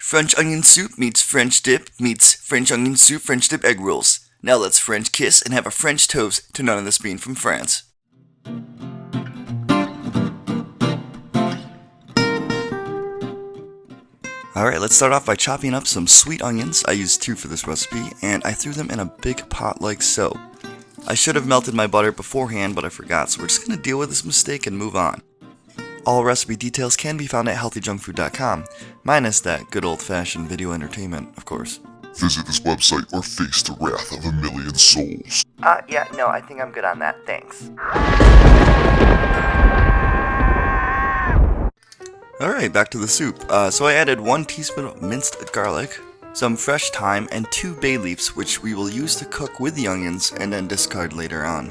French onion soup meets French dip meets French onion soup French dip egg rolls. Now let's French kiss and have a French toast to none of this being from France. Alright, let's start off by chopping up some sweet onions. I used 2 for this recipe, and I threw them in a big pot like so. I should have melted my butter beforehand, but I forgot, so we're just going to deal with this mistake and move on. All recipe details can be found at HellthyJunkFood.com, minus that good old-fashioned video entertainment, of course. Visit this website or face the wrath of a million souls. Yeah, no, I think I'm good on that, thanks. Alright, back to the soup. So I added 1 teaspoon of minced garlic, some fresh thyme, and 2 bay leaves, which we will use to cook with the onions and then discard later on.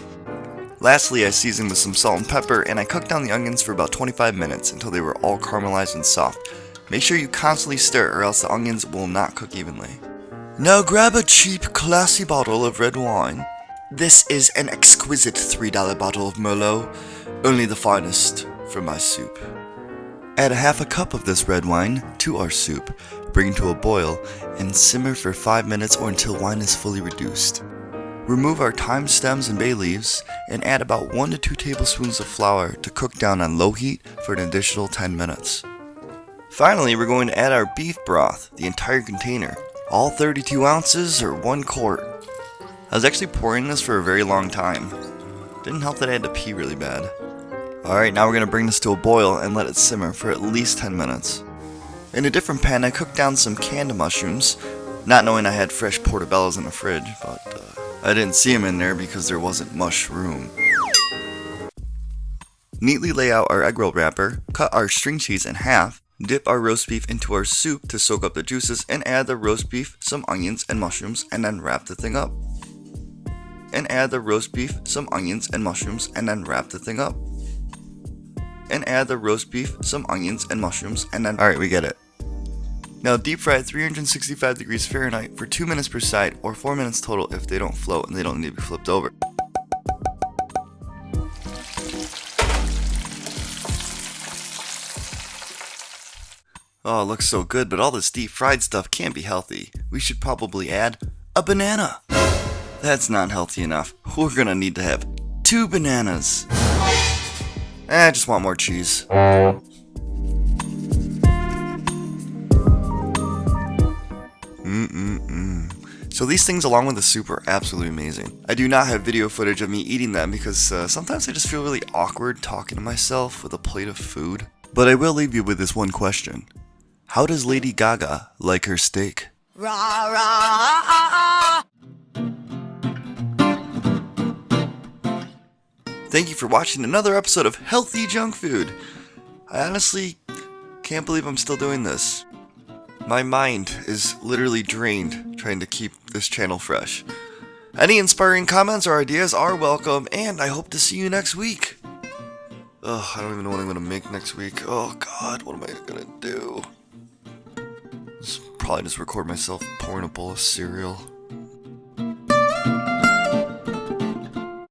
Lastly, I seasoned with some salt and pepper, and I cooked down the onions for about 25 minutes until they were all caramelized and soft. Make sure you constantly stir or else the onions will not cook evenly. Now grab a cheap, classy bottle of red wine. This is an exquisite $3 bottle of Merlot, only the finest for my soup. Add a half a cup of this red wine to our soup, bring to a boil, and simmer for 5 minutes or until wine is fully reduced. Remove our thyme stems and bay leaves, and add about 1 to 2 tablespoons of flour to cook down on low heat for an additional 10 minutes. Finally, we're going to add our beef broth, the entire container, all 32 ounces or 1 quart. I was actually pouring this for a very long time. Didn't help that I had to pee really bad. Alright, now we're going to bring this to a boil and let it simmer for at least 10 minutes. In a different pan, I cooked down some canned mushrooms, not knowing I had fresh portobellos in the fridge, but I didn't see them in there because there wasn't much room. Neatly lay out our egg roll wrapper, cut our string cheese in half, dip our roast beef into our soup to soak up the juices, and add the roast beef, some onions, and mushrooms, and then wrap the thing up. And add the roast beef, some onions, and mushrooms, and then wrap the thing up. And add the roast beef, some onions, and mushrooms, and then... Alright, we get it. Now deep fry at 365 degrees Fahrenheit for 2 minutes per side, or 4 minutes total if they don't float and they don't need to be flipped over. Oh, it looks so good, but all this deep fried stuff can't be healthy. We should probably add a banana. That's not healthy enough. We're gonna need to have 2 bananas. I just want more cheese. So these things along with the soup are absolutely amazing. I do not have video footage of me eating them because sometimes I just feel really awkward talking to myself with a plate of food. But I will leave you with this one question. How does Lady Gaga like her steak? Rah, rah, Thank you for watching another episode of Healthy Junk Food. I honestly can't believe I'm still doing this. My mind is literally drained trying to keep this channel fresh. Any inspiring comments or ideas are welcome, and I hope to see you next week. Ugh, I don't even know what I'm gonna make next week. Oh god, what am I gonna do? Probably just record myself pouring a bowl of cereal.